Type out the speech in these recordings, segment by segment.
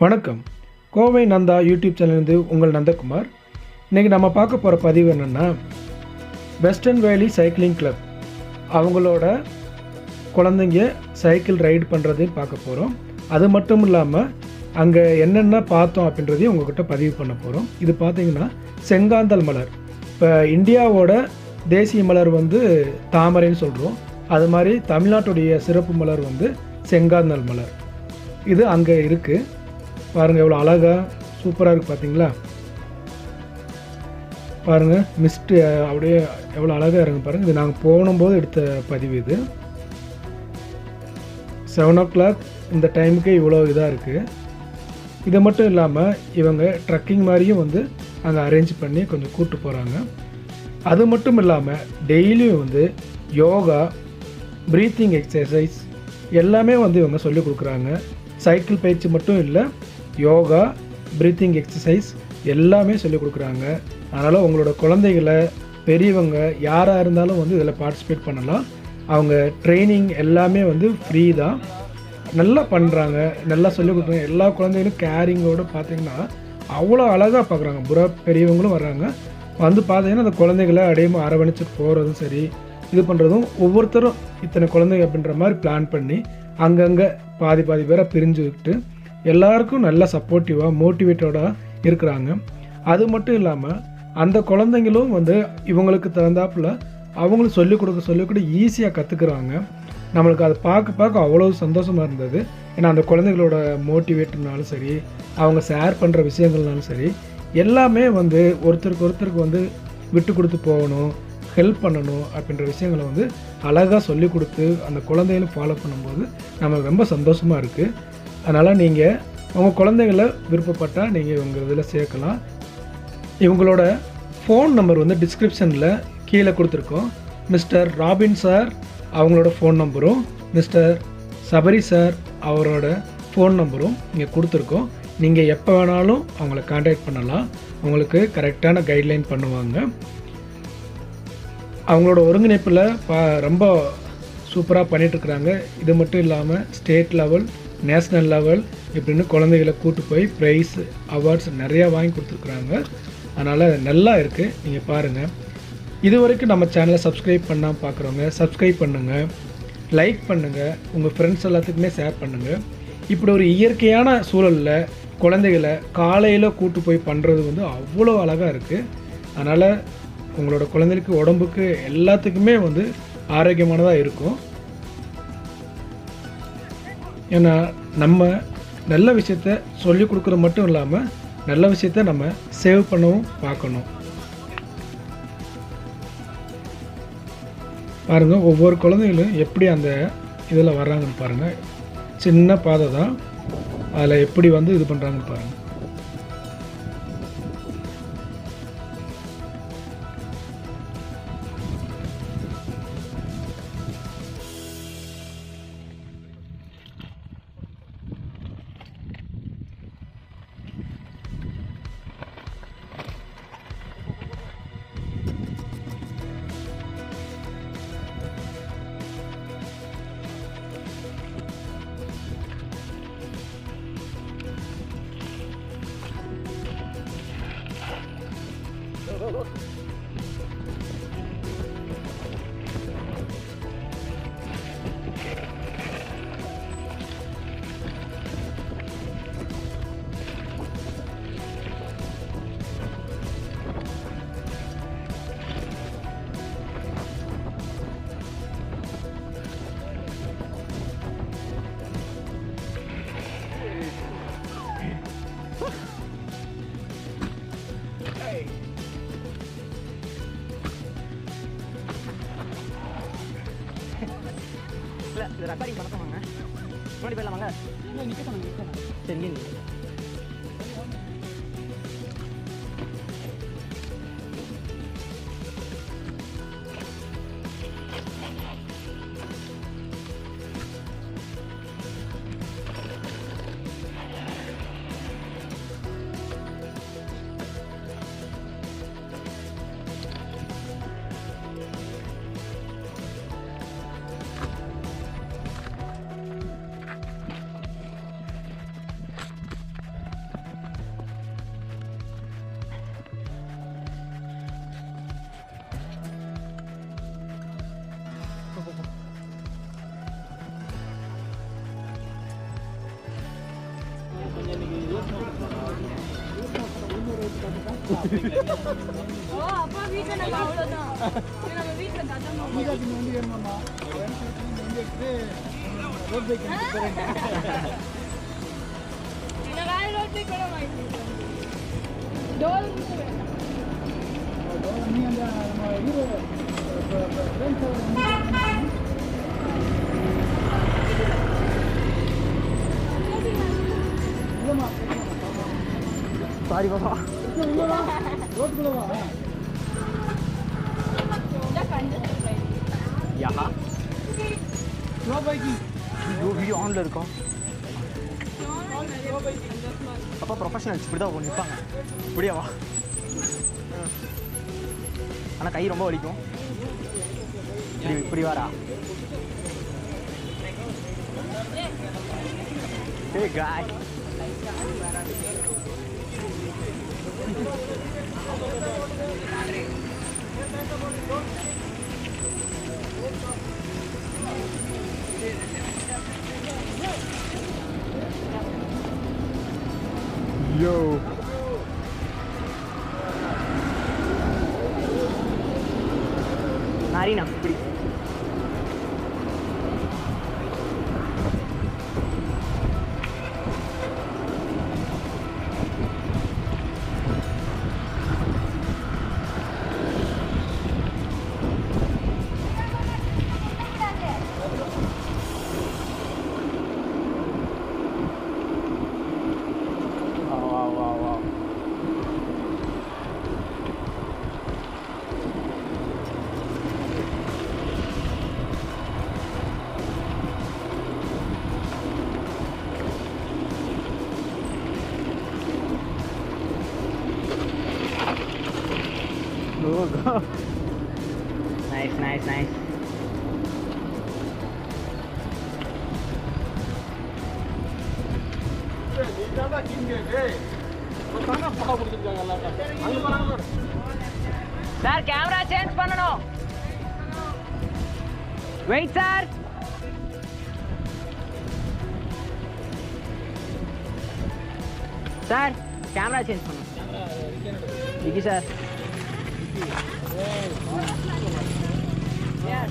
வணக்கம். கோவை நந்தா யூடியூப் சேனல்லேருந்து உங்கள் நந்தகுமார். இன்றைக்கி நம்ம பார்க்க போகிற பதிவு என்னென்னா, வெஸ்டர்ன் வேலி சைக்கிளிங் கிளப் அவங்களோட குழந்தைங்க சைக்கிள் ரைடு பண்ணுறதையும் பார்க்க போகிறோம். அது மட்டும் இல்லாமல் அங்கே என்னென்ன பார்த்தோம் அப்படின்றதையும் உங்கள்கிட்ட பதிவு பண்ண போகிறோம். இது பார்த்திங்கன்னா செங்காந்தல் மலர். இப்போ இந்தியாவோட தேசிய மலர் வந்து தாமரைன்னு சொல்கிறோம். அது மாதிரி தமிழ்நாட்டுடைய சிறப்பு மலர் வந்து செங்காந்தல் மலர். இது அங்கே இருக்குது. பாருங்கள் எவ்வளோ அழகாக சூப்பராக இருக்குது பார்த்தீங்களா. பாருங்கள் மிஸ்ட்டு அப்படியே எவ்வளோ அழகாக இருங்க பாருங்கள். இது நாங்கள் போகும்போது எடுத்த பதிவு. இது 7 o'clock இந்த டைமுக்கு இவ்வளோ இதாக இருக்குது. இது மட்டும் இல்லாமல் இவங்க ட்ரக்கிங் மாதிரியும் வந்து அங்கே அரேஞ்ச் பண்ணி கொஞ்சம் கூப்பிட்டு போகிறாங்க. அது மட்டும் இல்லாமல் டெய்லியும் வந்து யோகா, ப்ரீத்திங் எக்ஸசைஸ் எல்லாமே வந்து இவங்க சொல்லிக் கொடுக்குறாங்க. சைக்கிள் பயிற்சி மட்டும் இல்லை, யோகா, ப்ரீத்திங் எக்ஸசைஸ் எல்லாமே சொல்லிக் கொடுக்குறாங்க. அதனால் உங்களோட குழந்தைகளை பெரியவங்க யாராக இருந்தாலும் வந்து இதில் பார்ட்டிசிபேட் பண்ணலாம். அவங்க ட்ரைனிங் எல்லாமே வந்து ஃப்ரீ தான். நல்லா பண்ணுறாங்க, நல்லா சொல்லிக் கொடுக்குறாங்க. எல்லா குழந்தைகளும் கேரிங்கோடு பார்த்திங்கன்னா அவ்வளோ அழகாக பார்க்குறாங்க. பெரியவங்களும் வர்றாங்க. வந்து பார்த்தீங்கன்னா அந்த குழந்தைகளை அடையமாக அரவணைச்சிட்டு போகிறதும் சரி, இது பண்ணுறதும் ஒவ்வொருத்தரும் இத்தனை குழந்தைங்க அப்படின்ற மாதிரி பிளான் பண்ணி அங்கங்கே பாதி பேரை பிரிஞ்சுக்கிட்டு எல்லாருக்கும் நல்லா சப்போர்ட்டிவாக மோட்டிவேட்டடாக இருக்கிறாங்க. அது மட்டும் இல்லாமல் அந்த குழந்தைங்களும் வந்து இவங்களுக்கு தகுந்தாப்புல அவங்களும் சொல்லிக் கொடுக்க ஈஸியாக கற்றுக்குறாங்க. நம்மளுக்கு அதை பார்க்க அவ்வளோ சந்தோஷமாக இருந்தது. ஏன்னா அந்த குழந்தைகளோட மோட்டிவேட்னாலும் சரி, அவங்க ஷேர் பண்ணுற விஷயங்கள்னாலும் சரி, எல்லாமே வந்து ஒருத்தருக்கு வந்து விட்டு கொடுத்து போகணும், ஹெல்ப் பண்ணணும் அப்படின்ற விஷயங்களை வந்து அழகாக சொல்லிக் கொடுத்து அந்த குழந்தைகளும் ஃபாலோ பண்ணும்போது நம்மளுக்கு ரொம்ப சந்தோஷமாக இருக்குது. அதனால் நீங்கள் உங்கள் குழந்தைகளை விருப்பப்பட்டால் நீங்கள் இவங்க இதில் சேர்க்கலாம். இவங்களோட ஃபோன் நம்பர் வந்து டிஸ்கிரிப்ஷனில் கீழே கொடுத்துருக்கோம். மிஸ்டர் ராபின் சார் அவங்களோட ஃபோன் நம்பரும், மிஸ்டர் சபரி சார் அவரோட ஃபோன் நம்பரும் இங்கே கொடுத்துருக்கோம். நீங்கள் எப்போ வேணாலும் அவங்கள கான்டாக்ட் பண்ணலாம். உங்களுக்கு கரெக்டான கைட்லைன் பண்ணுவாங்க. அவங்களோட ஒருங்கிணைப்பில் ரொம்ப சூப்பராக பண்ணிகிட்ருக்குறாங்க. இது மட்டும் இல்லாமல் ஸ்டேட் லெவல், நேஷ்னல் லெவல் இப்படின்னு குழந்தைகளை கூட்டு போய் ப்ரைஸ், அவார்ட்ஸ் நிறையா வாங்கி கொடுத்துருக்குறாங்க. அதனால் நல்லா இருக்குது. நீங்கள் பாருங்கள். இது வரைக்கும் நம்ம சேனலை சப்ஸ்கிரைப் பண்ணாமல் பார்க்குறவங்க சப்ஸ்கிரைப் பண்ணுங்கள், லைக் பண்ணுங்கள், உங்கள் ஃப்ரெண்ட்ஸ் எல்லாத்துக்குமே ஷேர் பண்ணுங்கள். இப்படி ஒரு இயற்கையான சூழலில் குழந்தைகளை காலையில் கூட்டு போய் பண்ணுறது வந்து அவ்வளோ அழகாக இருக்குது. அதனால் உங்களோட குழந்தைகளுக்கு உடம்புக்கு எல்லாத்துக்குமே வந்து ஆரோக்கியமானதாக இருக்கும். ஏன்னா நம்ம நல்ல விஷயத்த சொல்லிக் கொடுக்குறது மட்டும் இல்லாமல் நல்ல விஷயத்த நம்ம சேவ் பண்ணவும் பார்க்கணும். பாருங்கள் ஒவ்வொரு குழந்தைகளும் எப்படி அந்த இதில் வர்றாங்கன்னு பாருங்கள். சின்ன பாதை தான், அதில் எப்படி வந்து இது பண்ணுறாங்கன்னு பாருங்கள். இது ரெக்கார்டிங் பண்ண சொன்னாங்க. முன்னாடி போயிடலாமாங்க? இல்லை நிற்க சொன்னாங்க. சரி அப்பா வீட்டுல நம்ம அவ்வளவுதான் நம்ம வீட்டுல ரோட் பைக் ரோட் பைக் கூட வாங்கி டோல் நீ அந்த நம்ம ஹீரோ சாரி பாபா ரோட்டுக்குள்ள வா யா ஸ்லோ பைக்கிங் வீடியோ ஆன்ல இருக்கும். அப்பா ப்ரொஃபஷனல்ஸ் இப்படி தான் நிற்பாங்க. இப்படியா வா. ஆனால் கை ரொம்ப வலிக்கும். இப்படி வாடா. Hey guy. Yo. Narina, இப்படி. Oh god. Nice, nice, nice. Sir, camera change பண்ணனும். Wait sir. Sir, camera change பண்ணனும். Vicky sir. Yes.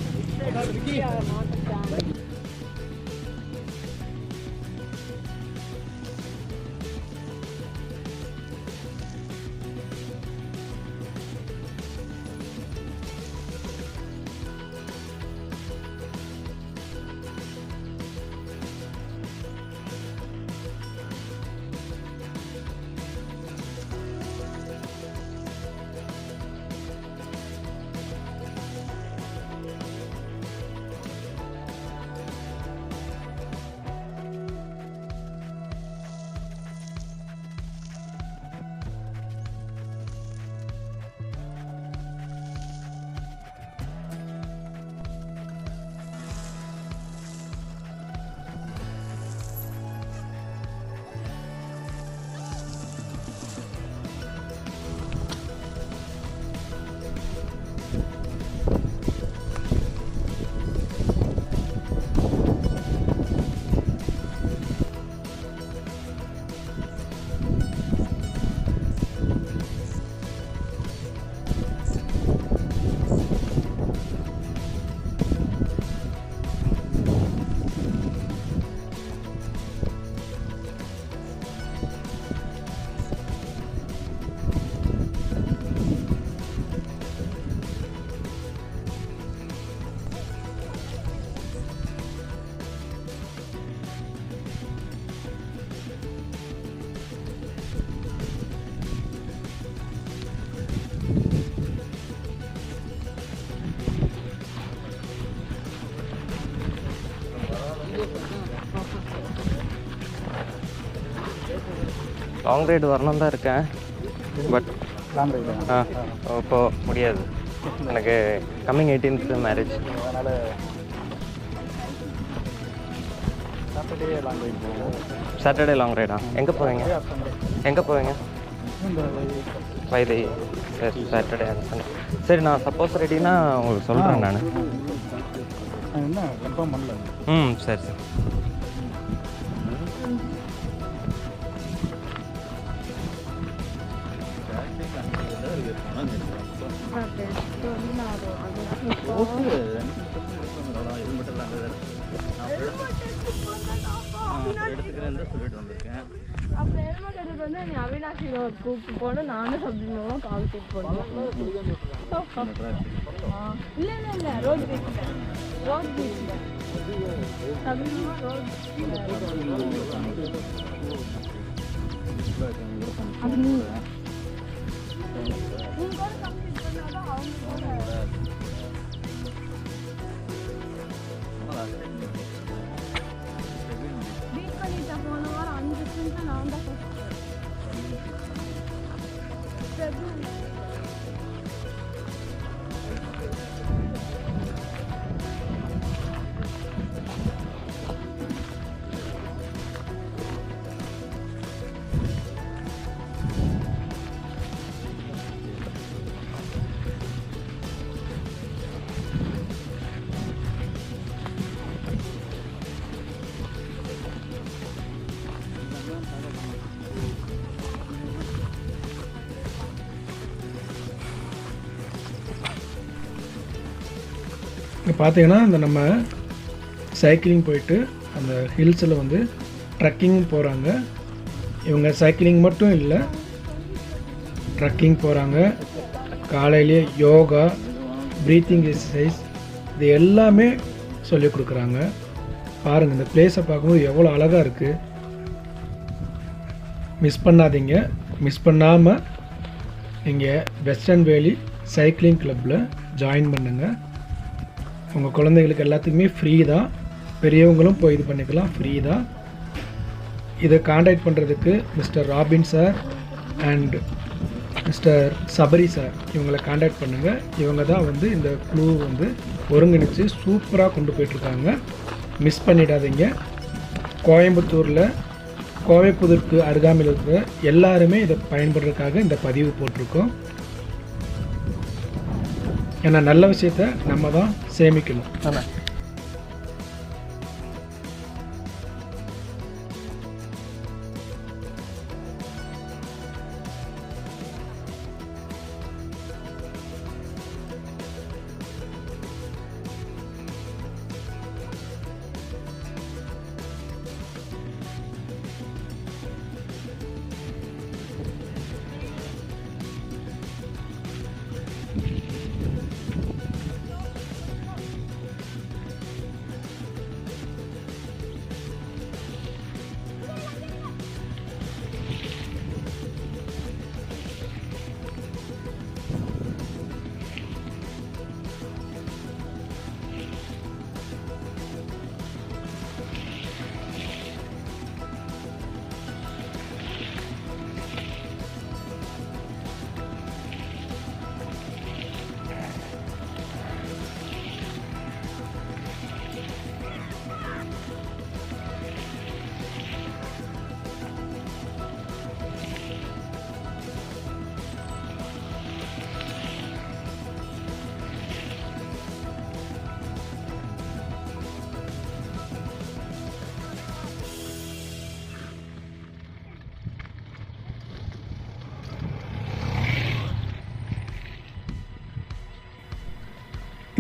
Long ride வரணும் தான் இருக்கேன், பட் லாங் ரைடு இப்போ முடியாது. எனக்கு கம்மிங் 18th மேரேஜ். அதனால் சாட்டர்டே லாங் ரைடு போவோம். சாட்டர்டே லாங் ரைடா? எங்கே போவீங்க? எங்கே போவீங்க? வைதை. சரி, சாட்டர்டே சண்டே. சரி, நான் சப்போஸ் ரெடினா உங்களுக்கு சொல்கிறேன் நான். என்ன கன்ஃபார்ம் பண்ணல. சரி சரி. வந்திருக்கேன். அப்போ என்ன கேட்டது வந்து நீ அவினாஷி ரோட் கூப்பிட்டு போகணும், நானும் சப்ஜெக்ட் கால் கூப்பிட்டு போகணும். இல்லை இல்லை இல்லை ரோட் பீச்சில் ரோட் பீச்சில் அது நீ கூட கம்ப்ளீட் பண்ணாதான் அவங்க கூட பீட் பண்ணிட்ட. போன வாரம் 5 ஸ்டூடெண்ட்ஸ் நான் தான் ஃபர்ஸ்ட். இங்கே பார்த்தீங்கன்னா இந்த நம்ம சைக்கிளிங் போயிட்டு அந்த ஹில்ஸில் வந்து ட்ரக்கிங் போகிறாங்க. இவங்க சைக்கிளிங் மட்டும் இல்லை, ட்ரக்கிங் போகிறாங்க. காலையிலேயே யோகா, ப்ரீத்திங் எக்ஸசைஸ் இது எல்லாமே சொல்லிக் கொடுக்குறாங்க. பாருங்கள், இந்த பிளேஸை பார்க்கும்போது எவ்வளோ அழகாக இருக்குது. மிஸ் பண்ணாதீங்க. மிஸ் பண்ணாமல் நீங்கள் வெஸ்டர்ன் வேலி சைக்கிளிங் கிளப்பில் ஜாயின் பண்ணுங்கள். உங்கள் குழந்தைகளுக்கு எல்லாத்துக்குமே ஃப்ரீ தான். பெரியவங்களும் போய் இது பண்ணிக்கலாம், ஃப்ரீ தான். இதை காண்டாக்ட் பண்ணுறதுக்கு mister robin sir and mister Sabari sir இவங்களை காண்டாக்ட் பண்ணுங்கள். இவங்க தான் வந்து இந்த குழு வந்து ஒருங்கிணைச்சு சூப்பராக கொண்டு போயிட்டுருக்காங்க. மிஸ் பண்ணிடாதீங்க. கோயம்புத்தூரில் கோவைப்புதூருக்கு அருகாமையில் இருக்கிற எல்லாருமே இதை பயன்படுறதுக்காக இந்த பதிவு போட்டிருக்கோம். ஏன்னா நல்ல விஷயத்த நம்ம தான் சேமிக்கணும். ஆமாம்.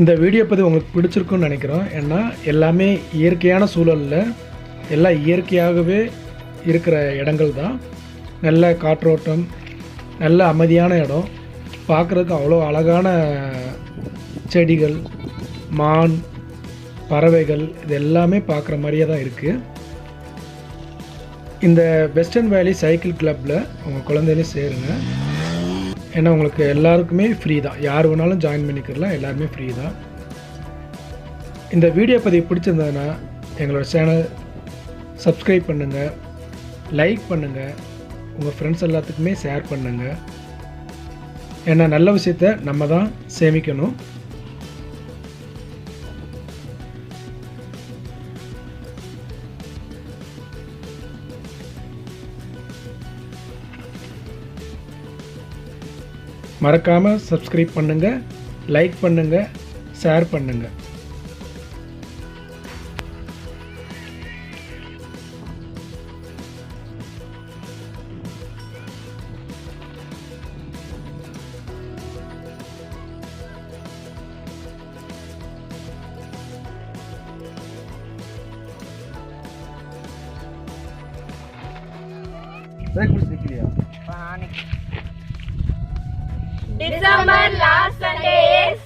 இந்த வீடியோ பற்றி உங்களுக்கு பிடிச்சிருக்குன்னு நினைக்கிறோம். ஏன்னா எல்லாமே இயற்கையான சூழலில் எல்லாம் இயற்கையாகவே இருக்கிற இடங்கள் தான். நல்ல காற்றோட்டம், நல்ல அமைதியான இடம், பார்க்குறதுக்கு அவ்வளோ அழகான செடிகள், மான், பறவைகள் இது எல்லாமே பார்க்குற மாதிரியே தான் இருக்குது. இந்த வெஸ்டர்ன் வேலி சைக்கிள் கிளப்பில் உங்கள் குழந்தையிலையும் சேருங்க. ஏன்னா உங்களுக்கு எல்லாருக்குமே ஃப்ரீ தான். யார் வேணாலும் ஜாயின் பண்ணிக்கலாம், எல்லாருமே ஃப்ரீ தான். இந்த வீடியோ பதிவு பிடிச்சிருந்ததுன்னா எங்களோட சேனல் சப்ஸ்கிரைப் பண்ணுங்கள், லைக் பண்ணுங்கள், உங்கள் ஃப்ரெண்ட்ஸ் எல்லாத்துக்குமே ஷேர் பண்ணுங்கள். ஏன்னா நல்ல விஷயத்த நம்ம தான் சேமிக்கணும். மறக்காமல் சப்ஸ்கிரைப் பண்ணுங்கள், லைக் பண்ணுங்கள், ஷேர் பண்ணுங்கள். பிரேக் பிடிச்சி நிற்கலையா? December last Sunday is